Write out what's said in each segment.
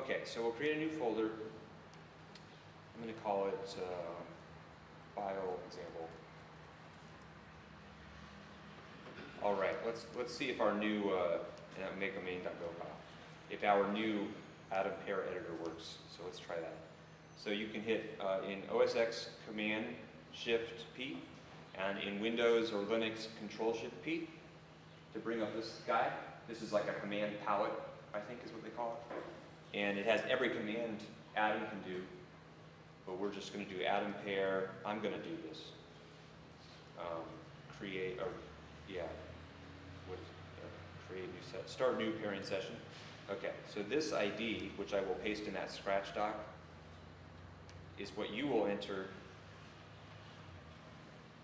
Okay, so we'll create a new folder. I'm going to call it file example. All right, let's see if our new make a main.go file. If our new Atom pair editor works. So let's try that. So you can hit in OS X Command Shift P, and in Windows or Linux Control Shift P to bring up this guy. This is like a command palette, I think is what they call it. And it has every command Atom can do, but we're just going to do Atom pair. I'm going to do this. Create new set, start new pairing session. Okay, so this ID, which I will paste in that Scratch doc, is what you will enter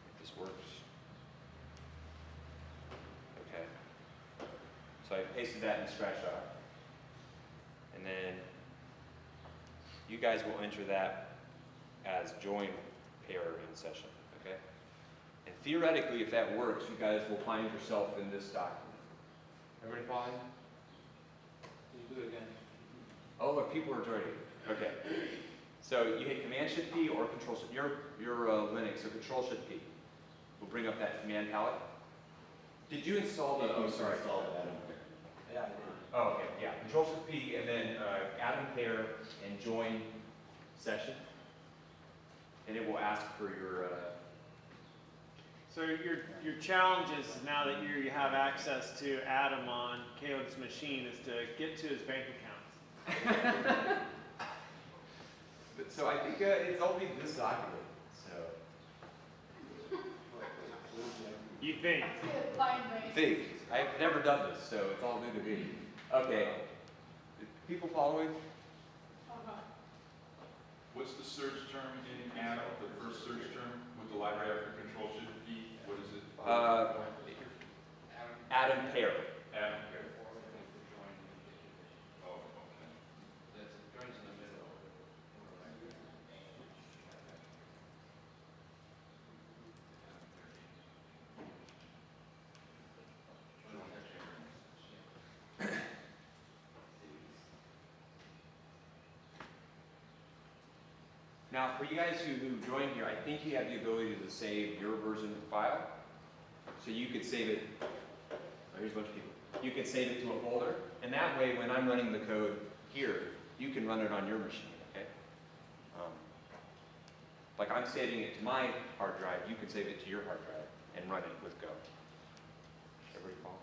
if this works. Okay, so I pasted that in the Scratch doc, and then you guys will enter that as join pair in session. Okay, and theoretically, if that works, you guys will find yourself in this document. Everybody following? Can you do it again? Oh, look, people are joining. Okay. So you hit Command Shift P or Control Shift. You're Linux, so Control Shift P will bring up that command palette. Did you install the? Oh, sorry. Yeah, I did. Oh, okay. Yeah. Control Shift P and then Atom pair and join session, and it will ask for your. So your challenge is now that you have access to Atom on Caleb's machine is to get to his bank accounts. So I think it's only this document. So. You think? Think. I've never done this, so it's all new to me. Okay. People following? What's the search term in Atom, the first search term with the library after Control Shift P? What is it? Atom pair. Atom pair. Oh, okay. That's joins in the middle. Now, for you guys who joined here, I think you have the ability to save your version of the file. So you could save it, oh, here's a bunch of people. You could save it to a folder, and that way when I'm running the code here, you can run it on your machine, okay? Like I'm saving it to my hard drive, you can save it to your hard drive and run it with Go. Everybody follow?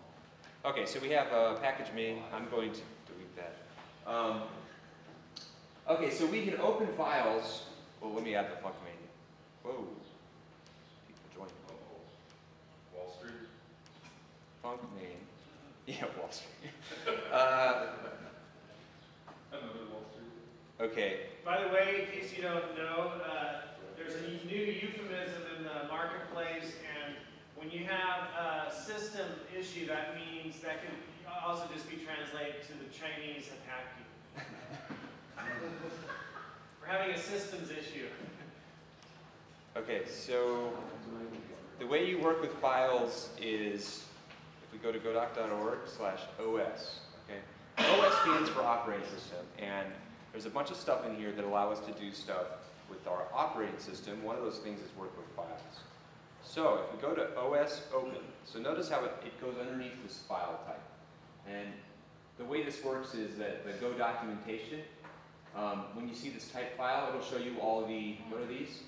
Okay, so we have a package main. I'm going to delete that. Okay, so we can open files. Well, let me add the func main. Whoa. People join. Wall Street? Func main. Yeah, Wall Street. Another Wall Street. Okay. By the way, in case you don't know, there's a new euphemism in the marketplace, and when you have a system issue, that means that can also just be translated to the Chinese attack you. We're having a systems issue. Okay, so the way you work with files is, if we go to godoc.org/OS, okay? OS stands for operating system, and there's a bunch of stuff in here that allow us to do stuff with our operating system. One of those things is work with files. So if we go to OS open, so notice how it goes underneath this file type. And the way this works is that the Go documentation, when you see this type file, it'll show you all the, what are these?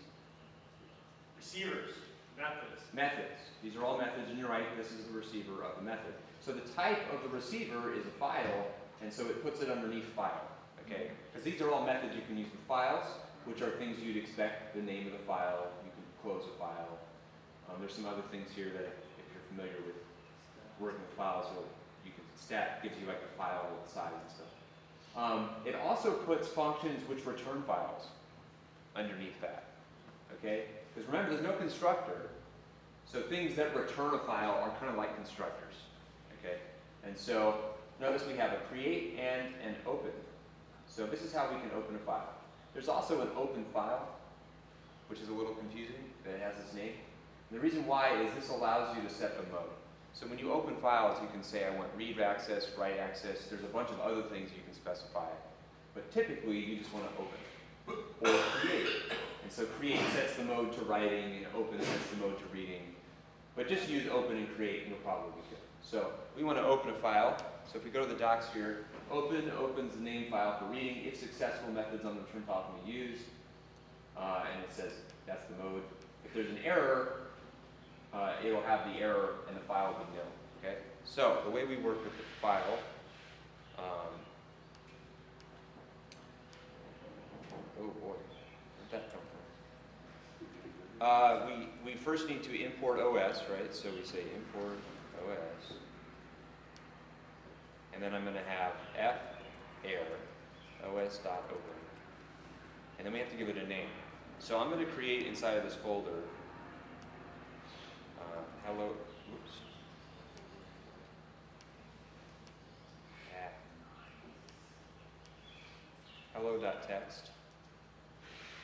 Receivers, methods. Methods. These are all methods, and you're right, this is the receiver of the method. So the type of the receiver is a file, and so it puts it underneath file, okay? Because these are all methods you can use with files, which are things you'd expect, the name of the file, you can close a file. There's some other things here that if you're familiar with working with files, you can stat gives you like the file size and stuff. It also puts functions which return files underneath that, okay? Because remember, there's no constructor, so things that return a file are kind of like constructors, okay? And so notice we have a create and an open. So this is how we can open a file. There's also an open file, which is a little confusing, that it has this name. And the reason why is this allows you to set the mode. So when you open files, you can say, I want read access, write access. There's a bunch of other things you can specify. But typically you just want to open it or create. And so create sets the mode to writing, and open sets the mode to reading. But just use open and create, and you'll probably be good. So we want to open a file. So if we go to the docs here, open opens the name file for reading. If successful, methods on the return file can be used. And it says that's the mode. If there's an error, it'll have the error and the file will be nil. Okay? So the way we work with the file, oh boy, where'd that come from? We first need to import OS, right? So we say import OS. And then I'm going to have f error os.open. And then we have to give it a name. So I'm going to create inside of this folder hello, oops. Hello.txt.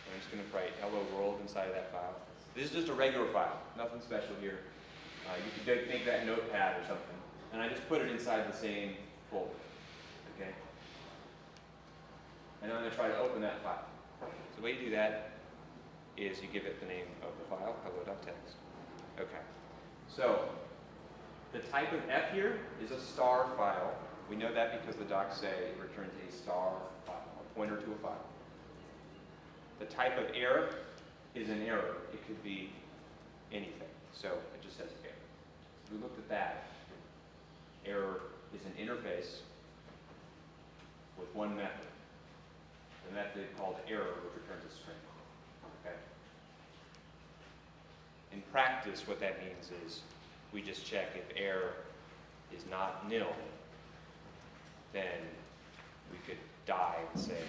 I'm just going to write hello world inside of that file. This is just a regular file, nothing special here. You could make that notepad or something. And I just put it inside the same folder. Okay? And I'm going to try to open that file. So the way you do that is you give it the name of the file, hello.txt. Okay. So the type of F here is a star file. We know that because the docs say it returns a star file, a pointer to a file. The type of error is an error. It could be anything. So it just says error. So we looked at that. Error is an interface with one method. The method called error, which returns a string. Okay? In practice, what that means is we just check if error is not nil, then we could die and say,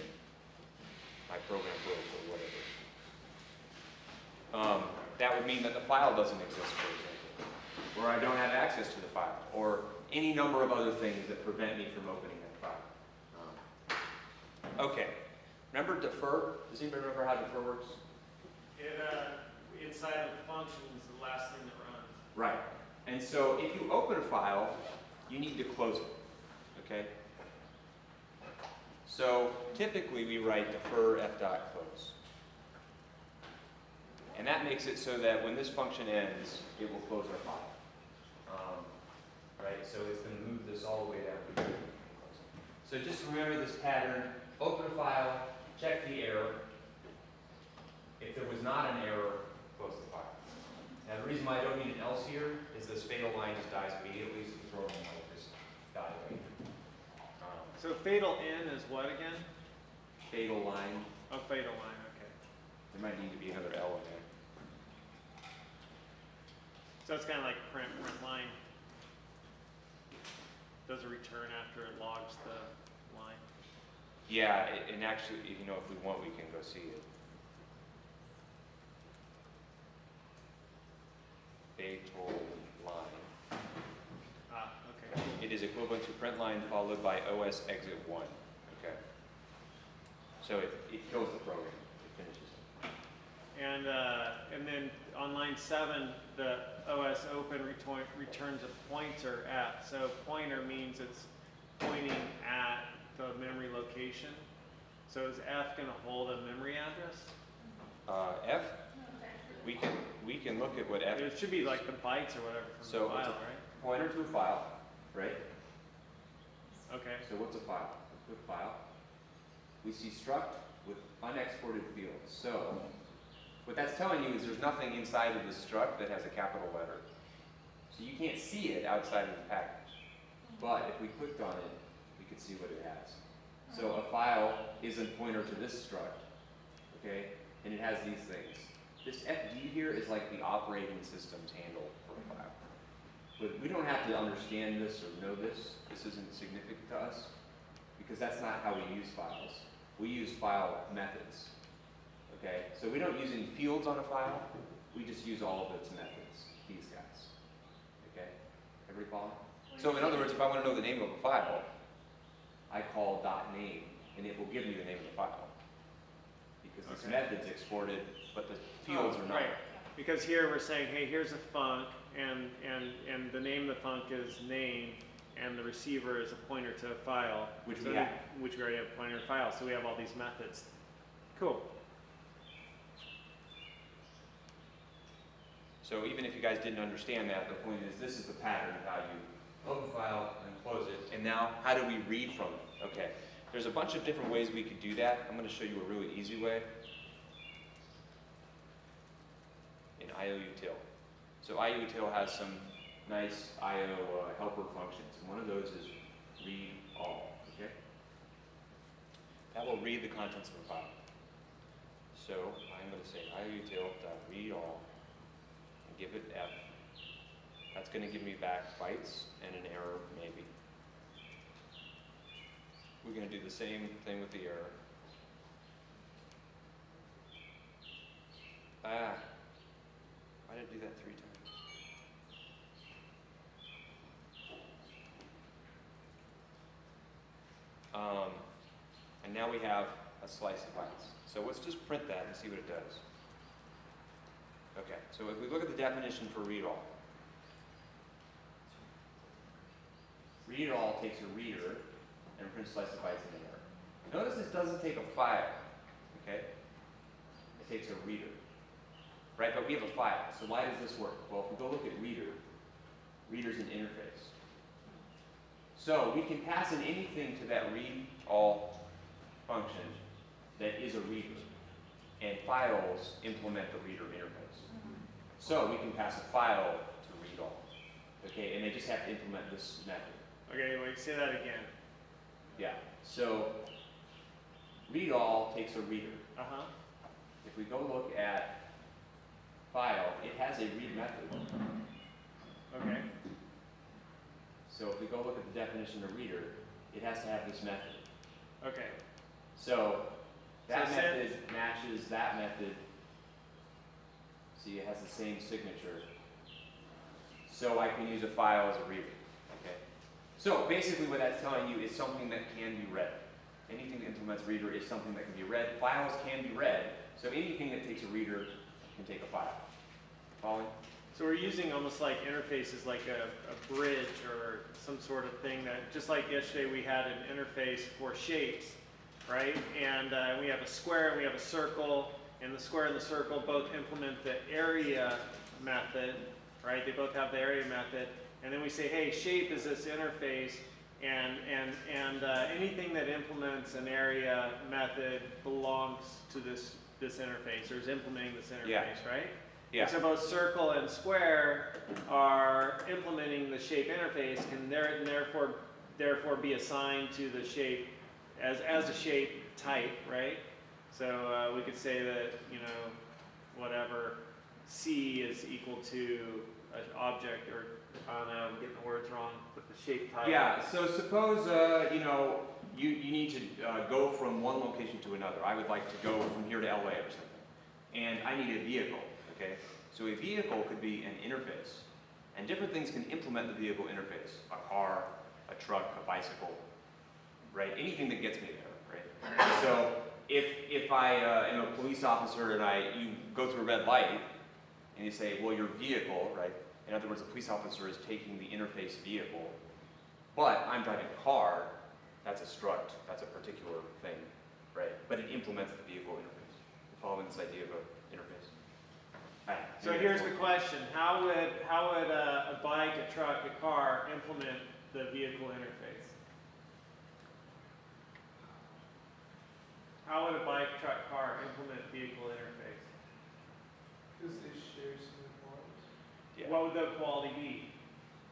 my program broke or whatever. That would mean that the file doesn't exist, for example, or I don't have access to the file, or any number of other things that prevent me from opening that file. Okay, remember defer? Does anybody remember how defer works? Inside of the function is the last thing that runs. Right. And so if you open a file, you need to close it. Okay? So typically we write defer f.close. And that makes it so that when this function ends, it will close our file. Right? So it's going to move this all the way down. So just remember this pattern. Open a file, check the error. If there was not an error, close the file. Now the reason why I don't need an else here is this fatal line just dies immediately, so the program will just die away. So fatal N is what again? Fatal line. Oh, fatal line, okay. There might need to be another L in there. So it's kind of like print line. Does a return after it logs the line. Yeah, and actually, if we want, we can go see it. Fatal line. Ah, okay. It is equivalent to print line followed by OS exit 1. Okay. So it kills the program. It finishes it. And then on line 7, the OS open returns a pointer at. So pointer means it's pointing at the memory location. So is F going to hold a memory address? F? We can look at what F. It should be like the bytes or whatever from So the file, it's a right? pointer to a file, right? Okay. So what's a file? With file, we see struct with unexported fields. So what that's telling you is there's nothing inside of the struct that has a capital letter. So you can't see it outside of the package. But if we clicked on it, we could see what it has. So a file is a pointer to this struct, okay? And it has these things. This FD here is like the operating system's handle for a file. But we don't have to understand this or know this. This isn't significant to us because that's not how we use files. We use file methods, okay? So we don't use any fields on a file. We just use all of its methods, these guys, okay? Everybody follow? So in other words, if I want to know the name of a file, I call .name, and it will give me the name of the file. Because this method's exported, but the fields are not. Right. Because here we're saying, hey, here's a func, and the name of the func is name, and the receiver is a pointer to a file. Which So we have. Which we already have a pointer to a file, so we have all these methods. Cool. So even if you guys didn't understand that, the point is this is the pattern of how you open the file and close it. And now, how do we read from it? Okay, there's a bunch of different ways we could do that. I'm going to show you a really easy way in IOUtil. So IOUtil has some nice IO helper functions, and one of those is read all. Okay, that will read the contents of a file. So I'm going to say IOUtil.read all. Give it F. That's going to give me back bytes and an error, maybe. We're going to do the same thing with the error. Why did I do that 3 times? And now we have a slice of bytes. So let's just print that and see what it does. Okay, so if we look at the definition for read all. Read all takes a reader and prints slice of bytes in there. Notice this doesn't take a file, okay? It takes a reader, right? But we have a file, so why does this work? Well, if we go look at reader, reader's an interface. So we can pass in anything to that read all function that is a reader, and files implement the reader interface. So we can pass a file to read all, okay? And they just have to implement this method. Okay, wait, say that again. Yeah, so read all takes a reader. Uh-huh. If we go look at file, it has a read method. Okay. So if we go look at the definition of reader, it has to have this method. Okay. So that So method matches that method. See, it has the same signature. So I can use a file as a reader. Okay. So basically what that's telling you is something that can be read. Anything that implements reader is something that can be read. Files can be read. So anything that takes a reader can take a file. Following? So we're using almost like interfaces like a bridge or some sort of thing that, just like yesterday we had an interface for shapes, right? And we have a square and we have a circle, and the square and the circle both implement the area method, right? They both have the area method. And then we say, hey, shape is this interface, and anything that implements an area method belongs to this interface, or is implementing this interface, right? Yeah. And so both circle and square are implementing the shape interface, and therefore be assigned to the shape as a shape type, right? So we could say that, you know, whatever C is equal to an object, or I don't know, I'm getting the words wrong, but the shape type. Yeah, so suppose, you know, you need to go from one location to another. I would like to go from here to LA or something. And I need a vehicle, okay? So a vehicle could be an interface. And different things can implement the vehicle interface. A car, a truck, a bicycle, right? Anything that gets me there, right? So if I am a police officer and you go through a red light, and you say, well, your vehicle, right? In other words, a police officer is taking the interface vehicle, but I'm driving a car, that's a struct, that's a particular thing, right? But it implements the vehicle interface. You're following this idea of an interface? Right. So here's the question: How would a bike, a truck, a car implement the vehicle interface? How would a bike, truck, car implement vehicle interface? Because they share some qualities. Yeah. What would the quality be?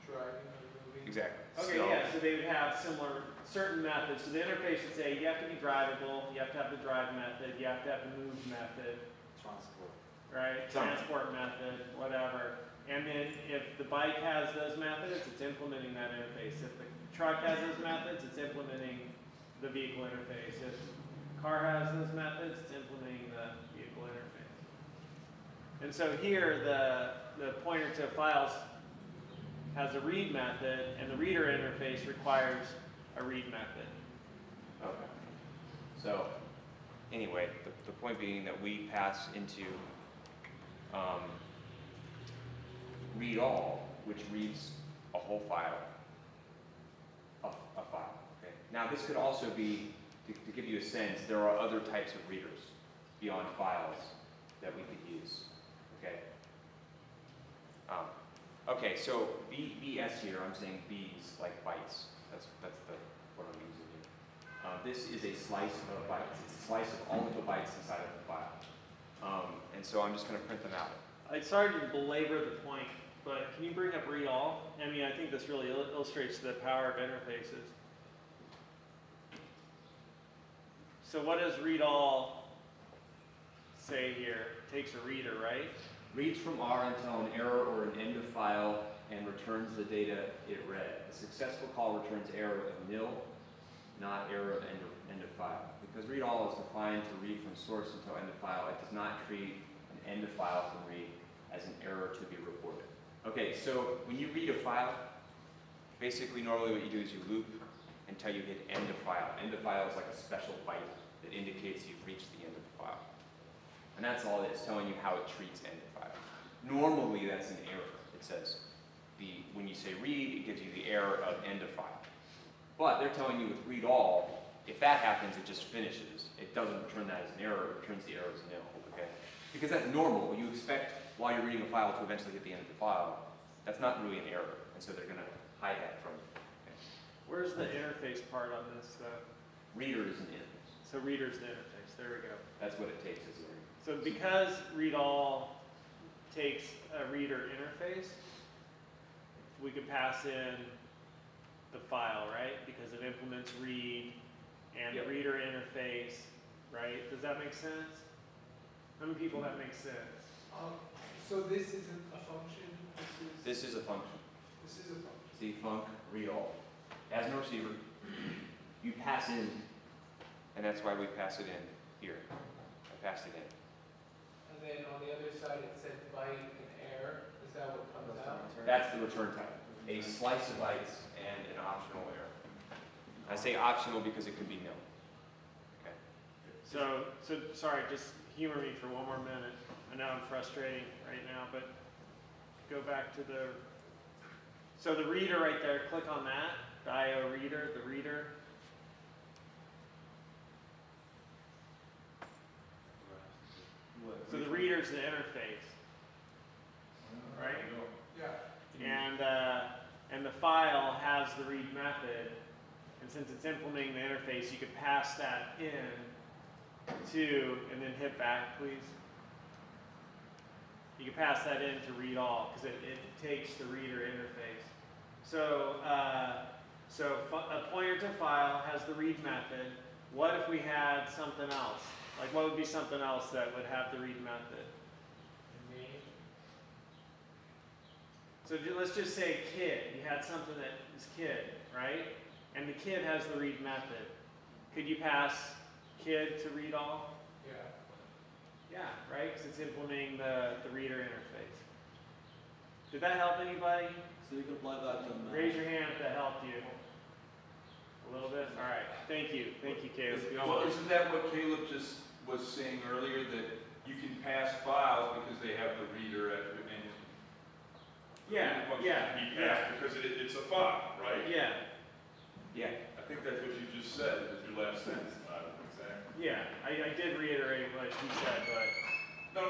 Driving or moving. Exactly. Okay, yeah, so they would have similar, certain methods. So the interface would say, you have to be drivable, you have to have the drive method, you have to have the move method, Transport. right? Transport method, whatever. And then if the bike has those methods, it's implementing that interface. If the truck has those methods, it's implementing the vehicle interface. If the car has those methods, it's implementing the vehicle interface. And so here, the pointer to files has a read method, and the reader interface requires a read method. Okay. So, anyway, the point being that we pass into read all, which reads a whole file. a file. Okay. Now this could also be, to give you a sense, there are other types of readers beyond files that we could use. Okay. Okay, so BS here, I'm saying B's like bytes. That's what I'm using here. This is a slice of bytes. It's a slice of all of the bytes inside of the file. And so I'm just going to print them out. I'm sorry to belabor the point, but can you bring up read all? I mean, I think this really illustrates the power of interfaces. So what does read all say here? It takes a reader, right? Reads from R until an error or an end of file and returns the data it read. A successful call returns error of nil, not error of end of file. Because read all is defined to read from source until end of file, it does not treat an end of file from read as an error to be reported. Okay, so when you read a file, basically normally what you do is you loop until you hit end of file. End of file is like a special byte that indicates you've reached the end of the file. And that's all it's telling you how it treats end of file. Normally that's an error. It says, when you say read, it gives you the error of end of file. But they're telling you with read all, if that happens, it just finishes. It doesn't return that as an error, it returns the error as nil, okay? Because that's normal. You expect, while you're reading a file, to eventually hit the end of the file. That's not really an error, and so they're gonna hide that from you. Okay? Where's the interface part on this stuff? Reader is an interface. So reader's the interface, there we go. That's what it takes as a reader. So because read all takes a reader interface, we could pass in the file, right? Because it implements read and the reader interface, right? Does that make sense? How many people that makes sense? So this isn't a function. This is a function. This is a function. See, func, read all. As a receiver, you pass in, and that's why we pass it in here. I passed it in. And then on the other side it said byte and error. Is that what comes out? That's the return type. A slice of bytes and an optional error. I say optional because it could be nil. Okay. So sorry, just humor me for one more minute. I know I'm frustrating right now, but go back to so the reader right there, click on that, the IO reader, the reader. So the reader's the interface, right? Yeah. And the file has the read method, and since it's implementing the interface, you could pass that in to, and then hit back, please. You can pass that in to read all, because it takes the reader interface. So, a pointer to file has the read method. What if we had something else? Like, what would be something else that would have the read method? So let's just say kid. You had something that is kid, right? And the kid has the read method. Could you pass kid to read all? Yeah. Yeah, right? Because it's implementing the reader interface. Did that help anybody? So you can apply that to Raise your hand if that helped you. A little bit? All right. Thank you. Thank you, Caleb. Go Well, on. isn't that what Caleb just was saying earlier, that you can pass files because they have the reader at the end? Yeah, yeah, Be passed because it's a file, right? yeah, Yeah. I think that's what you just said with your last sentence. I don't know exactly. yeah. I did reiterate what he said, but No,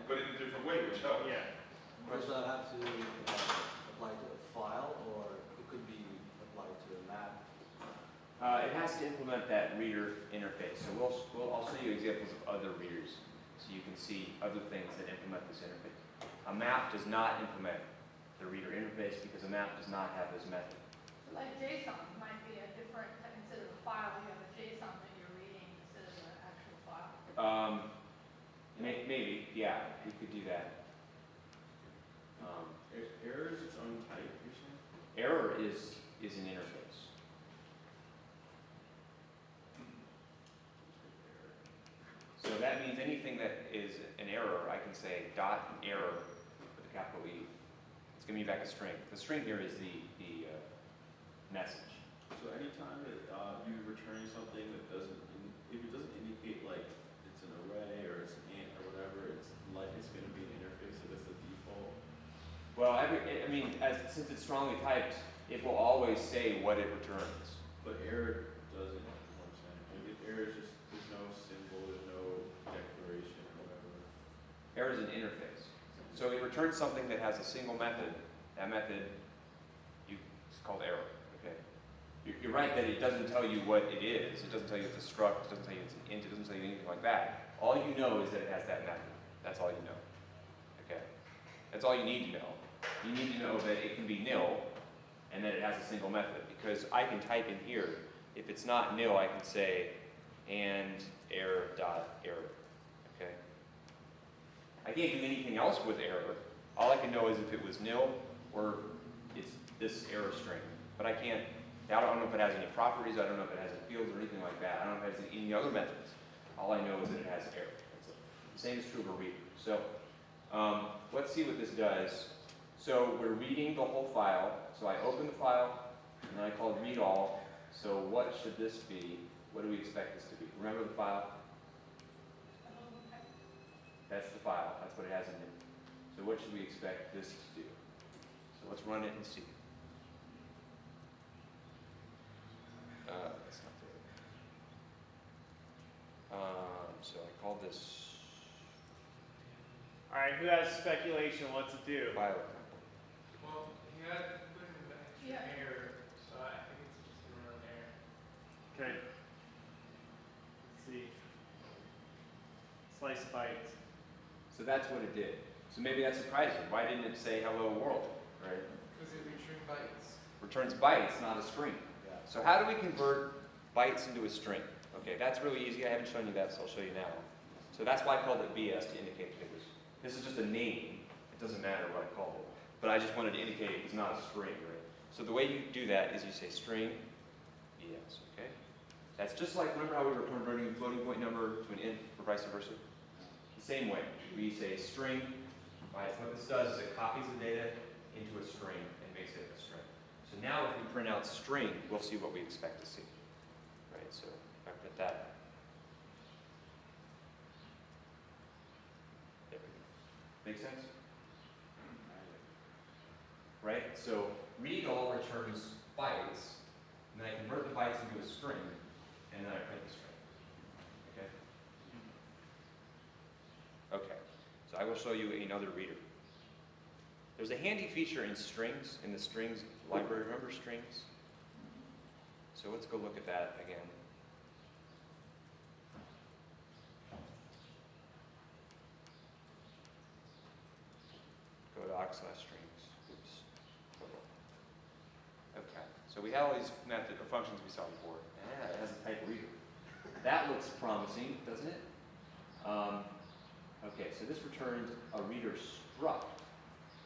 but in a different way, which helps. yeah. Does that have to apply to a file, or it could be applied to a map? It has to implement that reader interface. So I'll show you examples of other readers so you can see other things that implement this interface. A map does not implement the reader interface because a map does not have this method. Like JSON might be a different, instead of a file, you have a JSON that you're reading instead of an actual file. Maybe, yeah, we could do that. Error is its own type, you're saying? Error is an interface. So that means anything that is an error, I can say dot error with a capital E. It's going to be back a string. The string here is the message. So anytime that you're returning something that doesn't, if it doesn't indicate like it's an array or it's an int or whatever, it's going to be an interface, so that's the default. Well, since it's strongly typed, it will always say what it returns. Error is an interface. So it returns something that has a single method. That method it's called error. Okay. You're right that it doesn't tell you what it is. It doesn't tell you it's a struct. It doesn't tell you it's an int. It doesn't tell you anything like that. All you know is that it has that method. That's all you know. Okay. That's all you need to know. You need to know that it can be nil and that it has a single method, because I can type in here. If it's not nil, I can say and error dot error. Okay. I can't do anything else with error. All I can know is if it was nil or it's this error string. But I can't. I don't know if it has any properties. I don't know if it has any fields or anything like that. I don't know if it has any other methods. All I know is that it has error. That's it. The same is true of a reader. So let's see what this does. So we're reading the whole file. So I open the file, and then I call it read all. So what should this be? What do we expect this to be? Remember the file? That's the file. That's what it has in it. So what should we expect this to do? So let's run it and see. That's not there. So I call this All right, who has speculation what to do? file. Well, you had put in the extra Yeah. error, so I think it's just gonna run there. Okay. Let's see. Slice bytes. So that's what it did. So maybe that's surprising. Why didn't it say hello world, right? Because it returned bytes. Returns bytes, not a string. Yeah. So how do we convert bytes into a string? Okay, that's really easy. I haven't shown you that, so I'll show you now. So that's why I called it BS, to indicate that it was. This is just a name. It doesn't matter what I called it. But I just wanted to indicate it's not a string, right? So the way you do that is you say string BS, okay? That's just like, remember how we were converting a floating point number to an int or vice versa? The same way. We say string. Right, so what this does is it copies the data into a string and makes it a string. So now if we print out string, we'll see what we expect to see. Right, so if I print that. There we go. Make sense? Right, so read all returns bytes, and then I convert the bytes into a string, and then I print the string. Okay? Okay, so I will show you another reader. There's a handy feature in strings, in the strings library. Remember strings? So let's go look at that again. Go to aux/strings. Oops. Okay, so we have all these methods or functions we saw before. Ah, it has a type reader. That looks promising, doesn't it? Okay, so this returns a reader struct.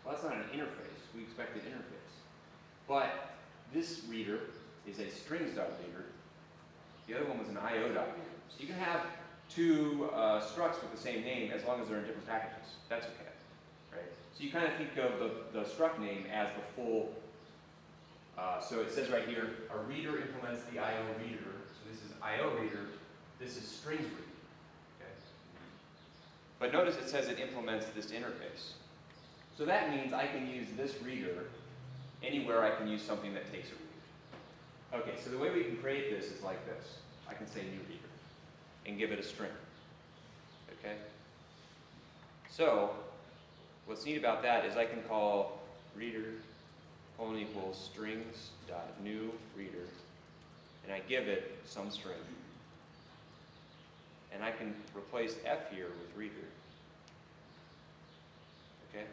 Well, that's not an interface. We expected interface. But this reader is a strings.reader. The other one was an io.reader. So you can have two structs with the same name as long as they're in different packages. That's okay, right? So you kind of think of the struct name as the full. So it says right here, a reader implements the io reader. So this is io reader. This is strings reader. But notice it says it implements this interface. So that means I can use this reader anywhere I can use something that takes a reader. Okay, so the way we can create this is like this. I can say new reader and give it a string. Okay? So what's neat about that is I can call reader == strings.newReader, and I give it some string. And I can replace F here with reader. Okay?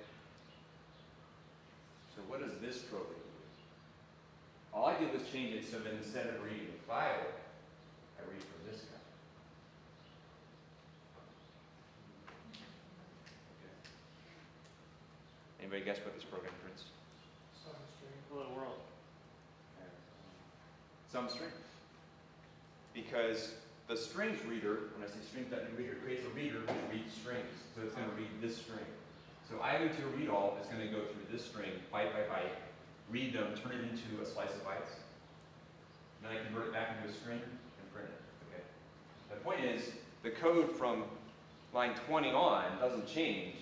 So what does this program do? All I did was change it so that instead of reading the file, I read from this guy. Okay. Anybody guess what this program prints? Some string. Hello world. Some string. Because the strings reader, when I say strings.newReader, creates a reader which reads strings. So it's going to read this string. So io2read all is going to go through this string, byte by byte, read them, turn it into a slice of bytes. And then I convert it back into a string and print it. Okay. The point is, the code from line 20 on doesn't change.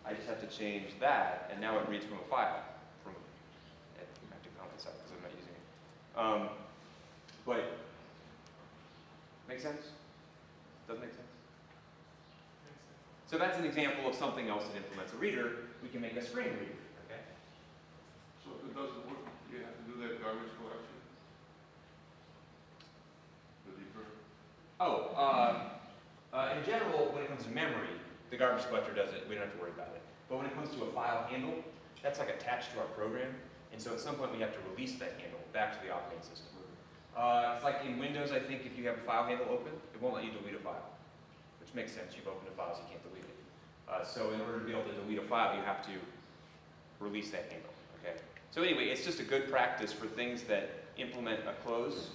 I just have to change that, and now it reads from a file. I have to count this out because I'm not using it. But make sense? Doesn't make sense? So that's an example of something else that implements a reader. We can make a screen reader, okay? So if it doesn't work, you have to do that garbage collection? The defer? In general, when it comes to memory, the garbage collector does it. We don't have to worry about it. But when it comes to a file handle, that's like attached to our program. And so at some point we have to release that handle back to the operating system. It's like in Windows, I think, if you have a file handle open, it won't let you delete a file. Which makes sense. You've opened a file, so you can't delete it. So in order to be able to delete a file, you have to release that handle. Okay. So anyway, it's just a good practice for things that implement a close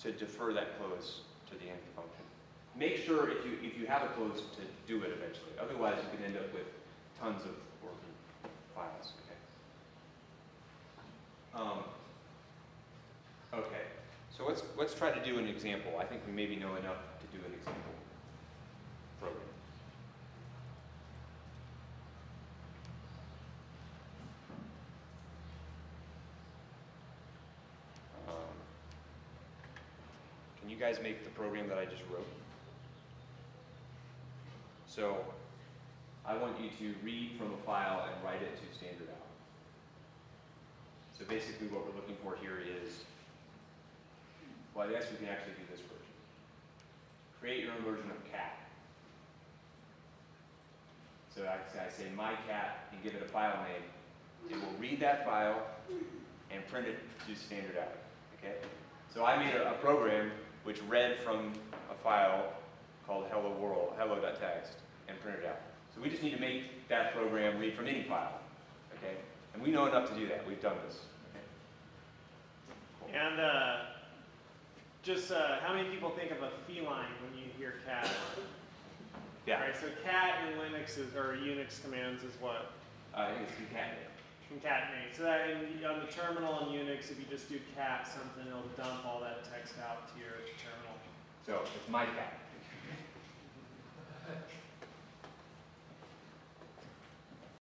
to defer that close to the end of the function. Make sure if you have a close to do it eventually. Otherwise, you can end up with tons of working files. Okay. Okay. So let's try to do an example. I think we maybe know enough to do an example program. Can you guys make the program that I just wrote? So I want you to read from a file and write it to standard out. So basically what we're looking for here is, well, I guess we can actually do this version. Create your own version of cat. So I say my cat and give it a file name. It will read that file and print it to standard out. Okay? So I made a program which read from a file called hello world, hello.txt, and printed out. So we just need to make that program read from any file. Okay? And we know enough to do that. We've done this. Okay? Cool. And how many people think of a feline when you hear cat? Yeah. All right, so cat in Linux or Unix commands is what? I think it's concatenate. Concatenate. So that on the terminal in Unix, if you just do cat something, it'll dump all that text out to your terminal. So it's my cat.